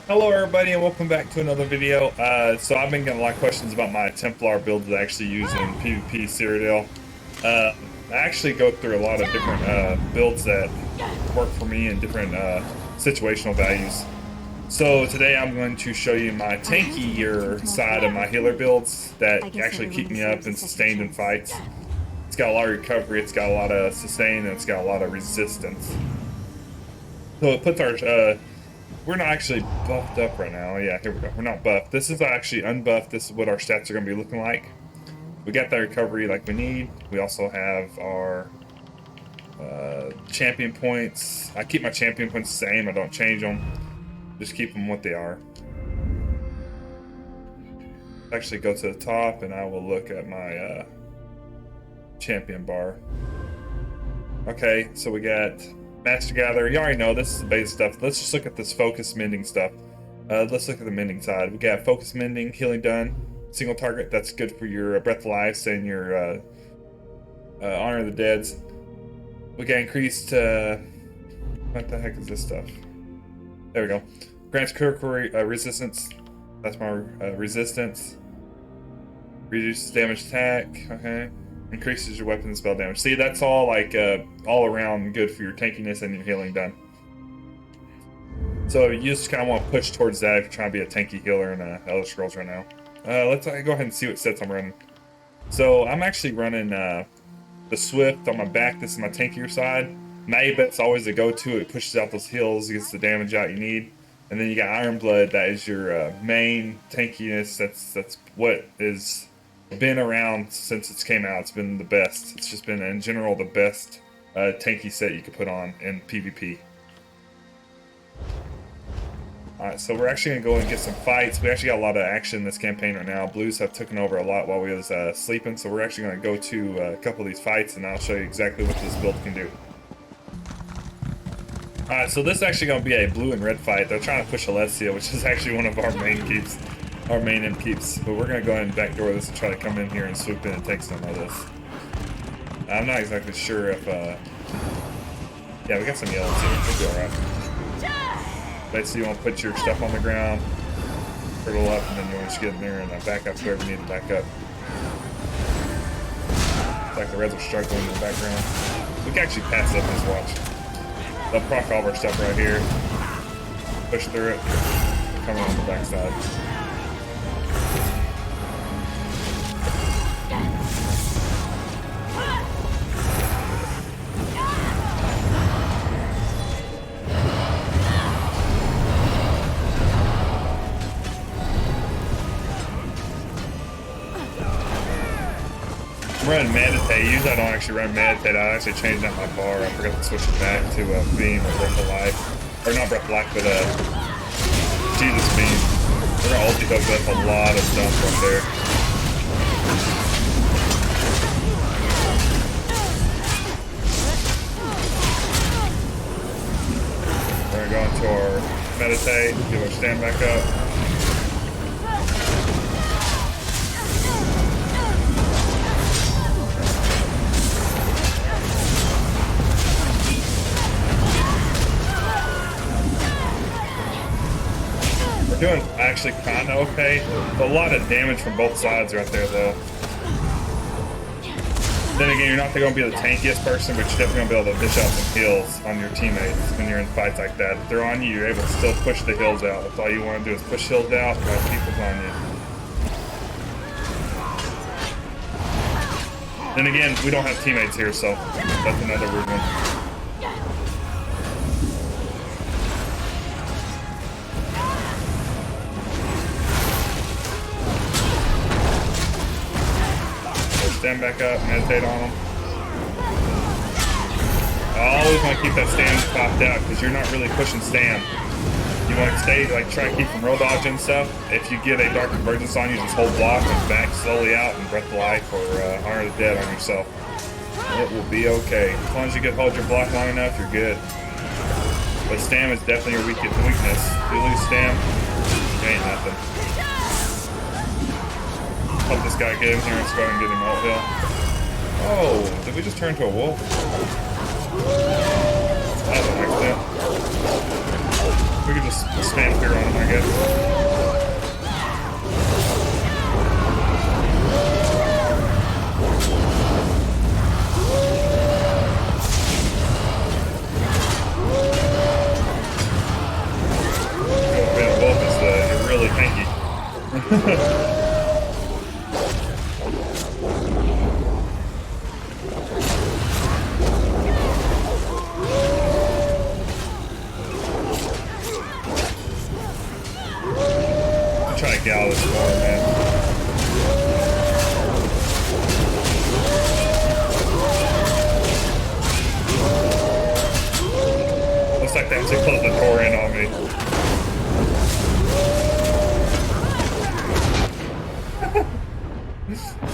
Hello everybody and welcome back to another video. So I've been getting a lot of questions about my Templar build that I actually use in PvP cyrodiil. I actually go through a lot of different builds that work for me and different situational values. So today I'm going to show you my tankier side of my healer builds that actually keep me up and sustained in fights. It's got a lot of recovery, it's got a lot of sustain, and it's got a lot of resistance. So it puts our we're not actually buffed up right now. Yeah, here we go. We're not buffed. This is actually unbuffed. This is what our stats are going to be looking like. We got that recovery like we need. We also have our champion points. I keep my champion points the same. I don't change them. Just keep them what they are. Actually go to the top and I will look at my champion bar. Okay, so we got Master Gatherer. You already know this is the base stuff. Let's just look at this focus mending stuff. Let's look at the mending side. We got focus mending, healing done, single target. That's good for your breath of life and your honor of the deads. We got increased. What the heck is this stuff? There we go. Grants critical resistance. That's my resistance. Reduces damage attack. Okay. Increases your weapon and spell damage. See, that's all like all around good for your tankiness and your healing done. So you just kind of want to push towards that if you're trying to be a tanky healer in Elder Scrolls right now. Let's go ahead and see what sets I'm running. So I'm actually running the Swift on my back. This is my tankier side. Naibet's always the go-to. It pushes out those heals, gets the damage out you need. And then you got Iron Blood. That is your main tankiness. That's what is been around since it came out. It's been the best. It's just been in general the best tanky set you could put on in PvP. Alright, so we're actually going to go and get some fights. We actually got a lot of action in this campaign right now. Blues have taken over a lot while we was sleeping, so we're actually going to go to a couple of these fights and I'll show you exactly what this build can do. Alright, so this is actually going to be a blue and red fight. They're trying to push Alessia, which is actually one of our main keeps. Our main imp keeps, but we're gonna go ahead and backdoor this and try to come in here and swoop in and take some of this. I'm not exactly sure if, yeah, we got some yellow too. We'll be alright. Basically, you want to put your stuff on the ground, turtle up, and then you want to just get in there and back up whoever you need to back up. It's like the Reds are struggling in the background. We can actually pass up this watch. They'll proc all of our stuff right here, push through it, coming on the backside. I'm running Meditate. Usually I don't actually run Meditate. I actually changed out my bar. I forgot to switch it back to Beam or Breath of Life. Or not Breath of Life, but Jesus Beam. We're gonna ulti hook up a lot of stuff right there. We're gonna go into our Meditate, give our stand back up. Doing actually kind of okay. A lot of damage from both sides right there, though. Then again, you're not going to be the tankiest person, but you're definitely going to be able to dish out some heals on your teammates when you're in fights like that. If they're on you, you're able to still push the heals out. That's all you want to do is push heals out while people's on you. Then again, we don't have teammates here, so that's another weird one. Stand back up, meditate on them. I always want to keep that stand popped out because you're not really pushing stand. You want to stay, like, try to keep from roll dodge and stuff. If you get a Dark Convergence on you, just hold block and back slowly out and Breath of Life or Honor of the Dead on yourself. It will be okay. As long as you can hold your block long enough, you're good. But stam is definitely your weakness. If you lose stam, it ain't nothing. Help this guy get in here and let's go ahead and get him ult heal. Oh, did we just turn into a wolf? That was an accident. We could just spam fear on him, I guess. You're really tanky. I'm trying to get out of this war, man. Looks like they have to close the door in on me.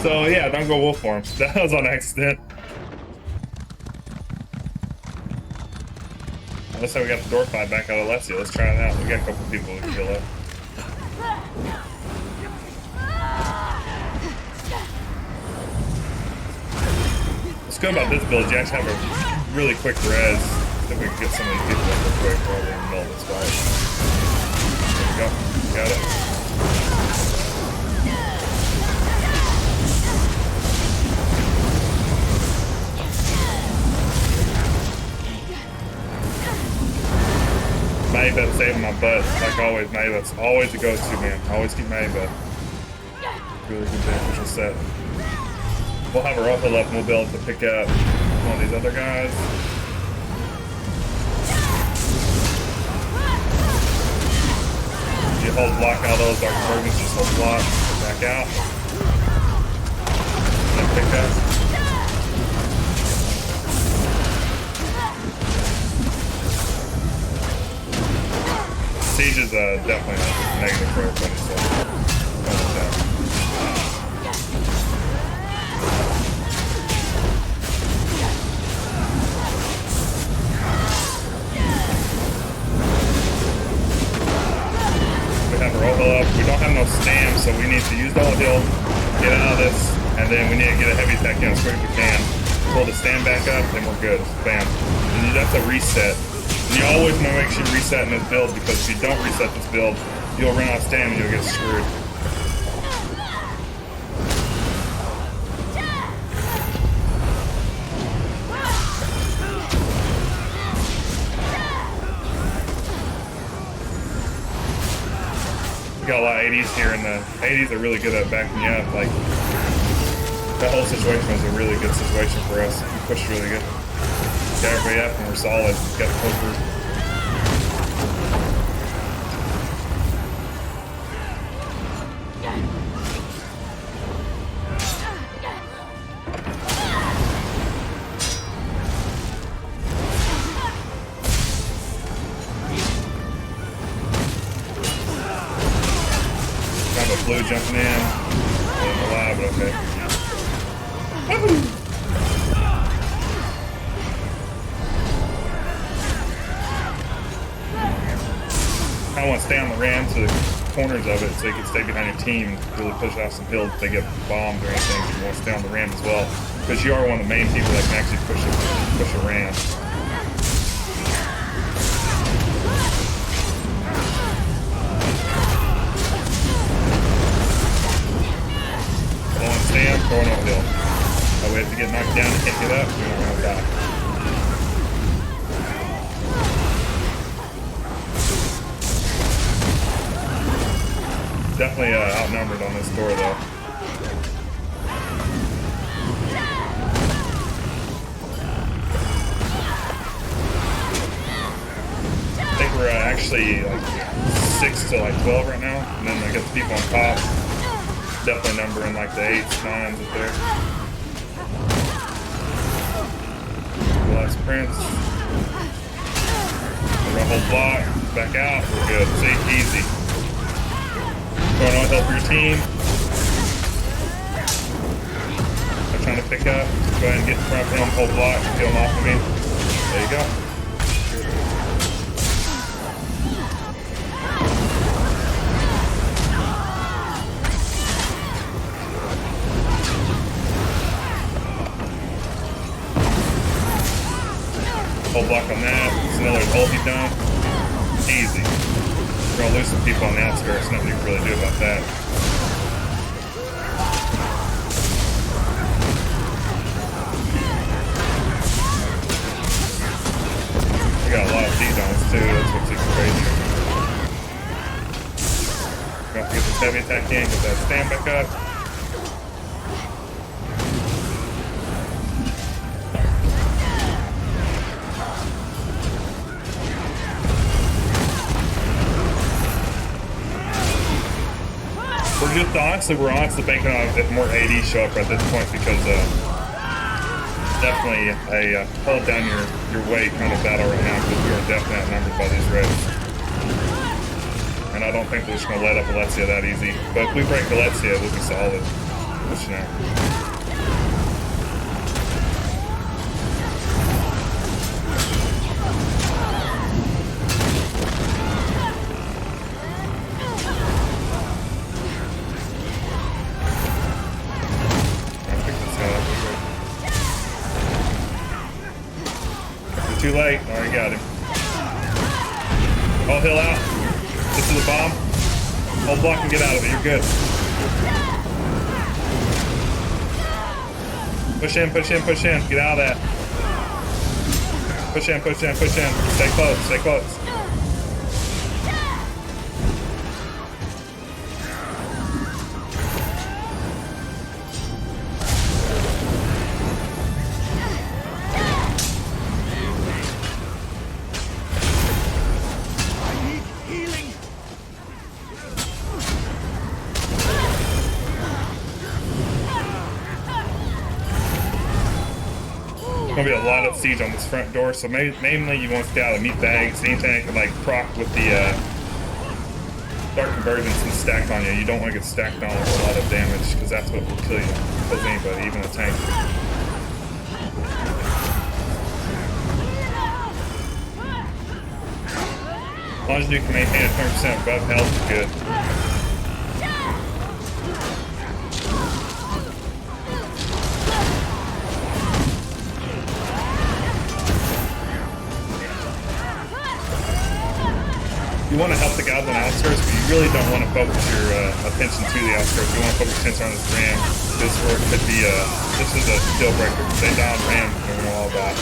So yeah, don't go wolf form. That was on accident. Looks like we got the door fight back out of Alessia. Let's try it out. We got a couple people we can heal up. What's good about this build, you actually have a really quick res. I think we can get some of these people up real quick while they're in the middle of this fight. There we go. Got it. Maybeth saving my butt, like always. Maybeth's always a go-to, man. Always keep Maybeth. Really good beneficial set. We'll have her upper left, and we'll be able to pick up one of these other guys. You hold block out of those Dark Morgans, just hold block, back out. And then pick up. Siege is definitely a negative for everybody, so don't do that. We have our ult up. We don't have no stam, so we need to use the ult heal, get out of this, and then we need to get a heavy attack in as quick as we can. Pull the stam back up, then we're good. Bam. And you have to reset. You always want to make sure you reset in this build, because if you don't reset this build, you'll run out of stam and you'll get screwed. We got a lot of 80s here, and the 80s are really good at backing you up. Like, that whole situation was a really good situation for us. We pushed really good. Got everybody up and we're solid. Got the poker. Kind of a blue jumping in. Wasn't alive, but okay. I want to stay on the ram to the corners of it so you can stay behind your team and really push off some hills if they get bombed or anything. So you want to stay on the ram as well, because you are one of the main people that can actually push a ram. Going stand, going uphill. That way if you get knocked down and can't get up, you're not going to die. Definitely outnumbered on this door, though. I think we're actually like 6 to like 12 right now, and then I got the people on top. Definitely numbering like the 8s, 9s up there. The last prince. Rumble block, back out, we're good. See, easy. Going on help your team. I'm trying to pick up. Go ahead and get in front of him, hold block, peel him off of me. There you go. Hold block on that. Sneller's ulti done. Easy. gonna lose some people on the outskirts. Nothing you can really do about that. We got a lot of D-zones too. That's what's even crazy. Gonna get this heavy attack in, get that stand back up. We're honestly banking on if more AD show up at this point because definitely a hold down your weight kind of battle right now because we are definitely outnumbered by these reds. And I don't think they're just going to let up Alexia that easy. But if we break Alexia, we'll be solid. Which, you know. Too late. Already got him. All heal out. Get to the bomb. Hold block and get out of it. You're good. Push in, push in, push in. Get out of that. Push in, push in, push in. Stay close, stay close. Gonna be a lot of siege on this front door, so mainly you want to stay out of meat bags, anything that can like proc with the dark convergence and stack on you. You don't want to get stacked on with a lot of damage because that's what will kill you. Kills anybody, even a tank. As long as you can maintain a 20% above health, is good. You want to help the guys on the outskirts, but you really don't want to focus your attention to the outskirts. You want to focus attention on this ram. This where it could be this is a deal breaker. If they die on ram, they're gonna all die.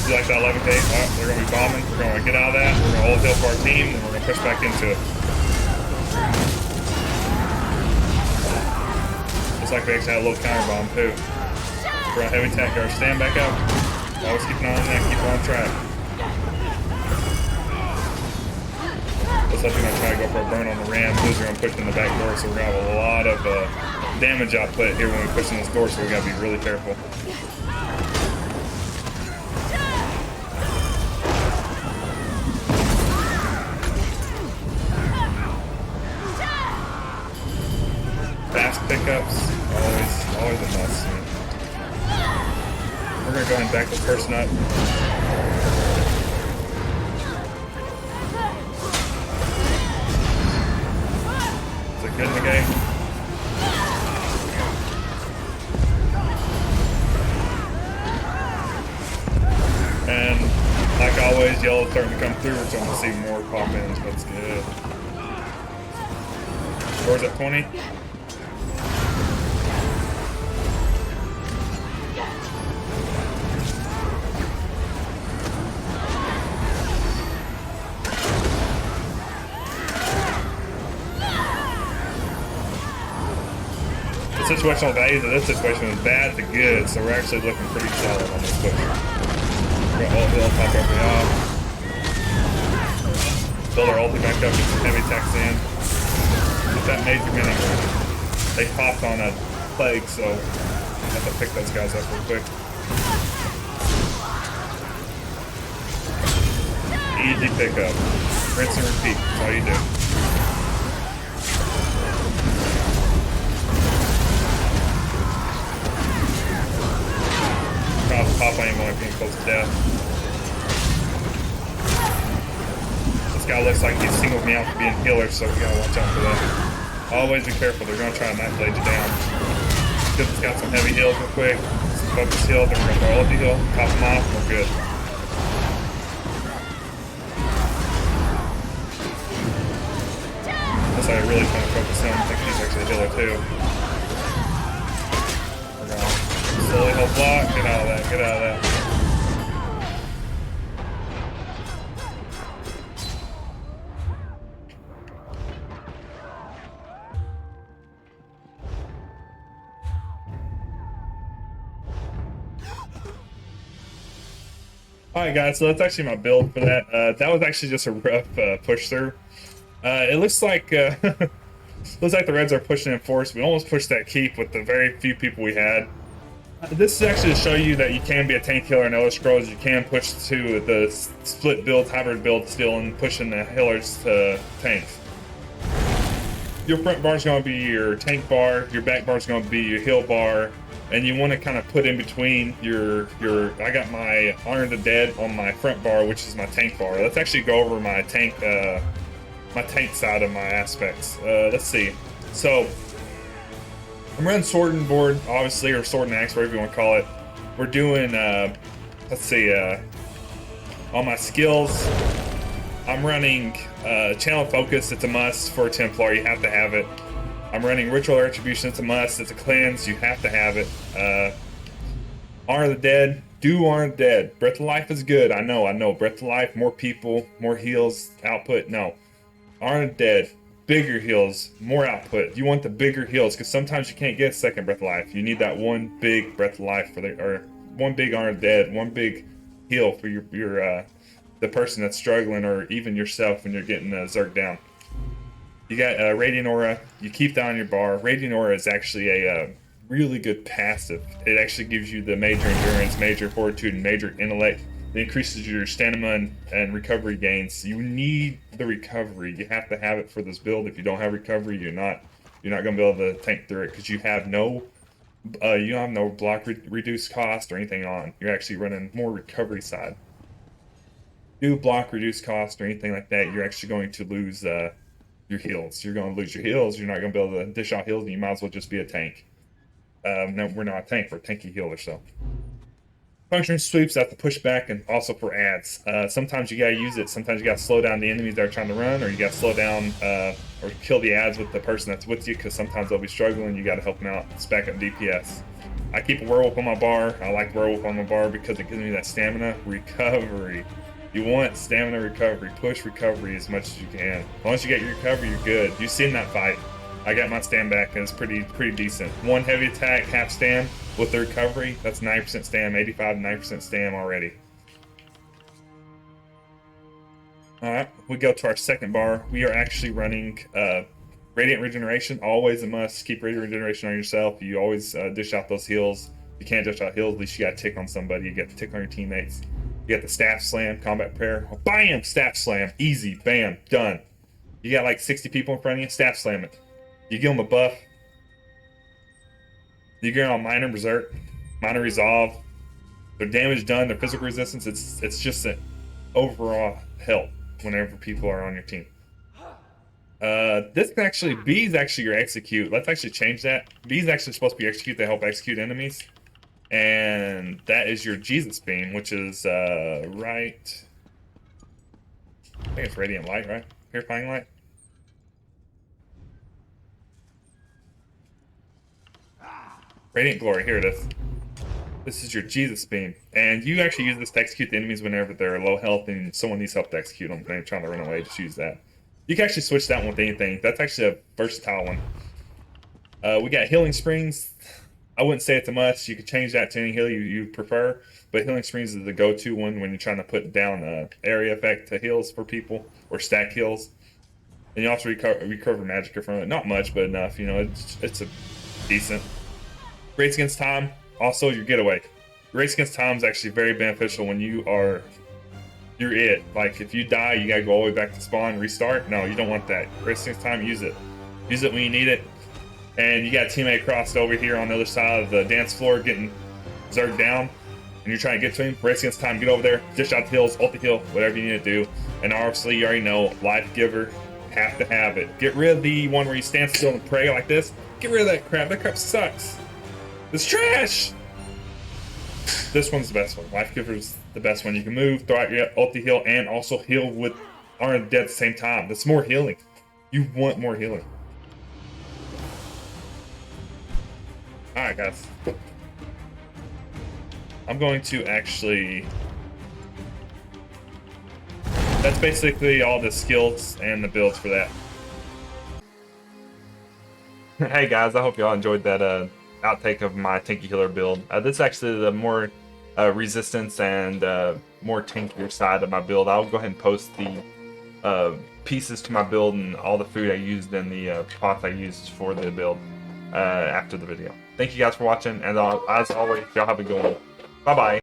Like that 11 day, they're going to be bombing. We're going to get out of that. We're going to hold heal for our team, and we're going to push back into it. Looks like we actually had a little counter bomb too. We're going to heavy attack our stand back up. Always keep an eye on that, keep on track. Looks like we're going to try to go for a burn on the ram. Those are going to push in the back door, so we're going to have a lot of damage output here when we push in this door, so we got to be really careful. Fast pickups, always a must. We're gonna go ahead and back this person up. Is it good in the game? And like always, yellow's starting to come through. We're starting to see more pop-ins. That's good. Doors at 20. Situational values of this situation is bad to good, so we're actually looking pretty solid on this push. We're gonna ult heal, pop everybody off. Build our ulti back up, get some heavy attacks in. Get that major mini. They popped on a plague, so I have to pick those guys up real quick. Easy pickup. Rinse and repeat, that's all you do. off. I ain't going to be close to death. This guy looks like he singled me out for being healer, so we gotta watch out for that. Always be careful. They're gonna try to knife blade you down. Just got some heavy heals real quick. Some focus heal. Then we're gonna throw ulti heal. Top them off. We're good. That's how I really trying to focus him. I think he's actually a healer too. We're gonna slowly hold block. Get out of that. Get out of that. Alright guys, so that's actually my build for that. That was actually just a rough push through. It looks like looks like the Reds are pushing in force. We almost pushed that keep with the very few people we had. This is actually to show you that you can be a tank healer in Elder Scrolls. You can push to the split build, hybrid build still, and pushing the healers to tanks. Your front bar is going to be your tank bar. Your back bar is going to be your heal bar. And you want to kind of put in between your I got my Honor the Dead on my front bar, which is my tank bar. Let's actually go over my tank side of my aspects. Let's see. So I'm running sword and board, obviously, or sword and axe, whatever you want to call it. We're doing let's see, on my skills, I'm running channel focus. It's a must for a Templar. You have to have it. I'm running Ritual Retribution. It's a must. It's a cleanse. You have to have it. Honor the Dead. Do Honor the Dead. Breath of Life is good. I know. Breath of Life, more people, more heals, output. No. Honor the Dead. Bigger heals, more output. You want the bigger heals because sometimes you can't get a second Breath of Life. You need that one big Breath of Life for or one big Honor the Dead, one big heal for your the person that's struggling, or even yourself when you're getting zerged down. You got Radiant Aura. You keep that on your bar. Radiant Aura is actually a really good passive. It actually gives you the major endurance, major fortitude, and major intellect. It increases your stamina and recovery gains. You need the recovery. You have to have it for this build. If you don't have recovery, you're not gonna be able to tank through it because you have no block reduced cost or anything on. You're actually running more recovery side. Do block reduced cost or anything like that, you're actually going to lose your heals. You're going to lose your heals. You're not going to be able to dish out heals, and you might as well just be a tank. No, we're not a tank. We're a tanky healer, so. Function sweeps have to push back, and also for ads. Sometimes you got to use it. Sometimes you got to slow down the enemies that are trying to run, or you got to slow down or kill the ads with the person that's with you, because sometimes they'll be struggling. You got to help them out. It's back up DPS. I keep a werewolf on my bar. I like werewolf on my bar because it gives me that stamina recovery. You want stamina recovery. Push recovery as much as you can. Once you get your recovery, you're good. You've seen that fight. I got my stam back, and it's pretty decent. One heavy attack, half stam with the recovery. That's 9% stam, 85 to 9% stam already. Alright, we go to our second bar. We are actually running Radiant Regeneration. Always a must. Keep Radiant Regeneration on yourself. You always dish out those heals. If you can't dish out heals, at least you got to tick on somebody. You get to tick on your teammates. You got the Staff Slam, Combat Prayer. Oh, bam! Staff Slam. Easy. Bam. Done. You got like 60 people in front of you. Staff Slam it. You give them a buff. You get on Minor Berserk, Minor Resolve. Their damage done, their physical resistance. It's just an overall help whenever people are on your team. This can actually, B is actually your execute. Let's actually change that. B is actually supposed to be execute to help execute enemies. And that is your Jesus Beam, which is right. I think it's Radiant Light, right? Purifying Light. Radiant Glory, here it is. This is your Jesus Beam. And you actually use this to execute the enemies whenever they're low health and someone needs help to execute them and they're trying to run away. Just use that. You can actually switch that one with anything. That's actually a versatile one. We got Healing Springs. I wouldn't say it's a must. You could change that to any heal you prefer, but Healing Springs is the go-to one when you're trying to put down area effect to heals for people or stack heals. And you also recover magic from it. Not much, but enough. You know, it's a decent. Race Against Time, also your getaway. Race Against Time is actually very beneficial when you're it. Like if you die, you gotta go all the way back to spawn, restart. No, you don't want that. Race Against Time, use it. Use it when you need it. And you got a teammate crossed over here on the other side of the dance floor getting zerged down. And you're trying to get to him, race against time, get over there, dish out the heals, ult the heal, whatever you need to do. And obviously, you already know, Life Giver, have to have it. Get rid of the one where you stand still and pray like this. Get rid of that crap. That crap sucks. It's trash. This one's the best one. Life Giver's the best one. You can move, throw out your ulti heal, and also heal with Undead at the same time. That's more healing. You want more healing. Alright, guys. I'm going to actually... That's basically all the skills and the builds for that. Hey guys, I hope y'all enjoyed that outtake of my Tanky Healer build. This is actually the more resistance and more tankier side of my build. I'll go ahead and post the pieces to my build and all the food I used and the pots I used for the build after the video. Thank you guys for watching, and as always, y'all have a good one. Bye-bye.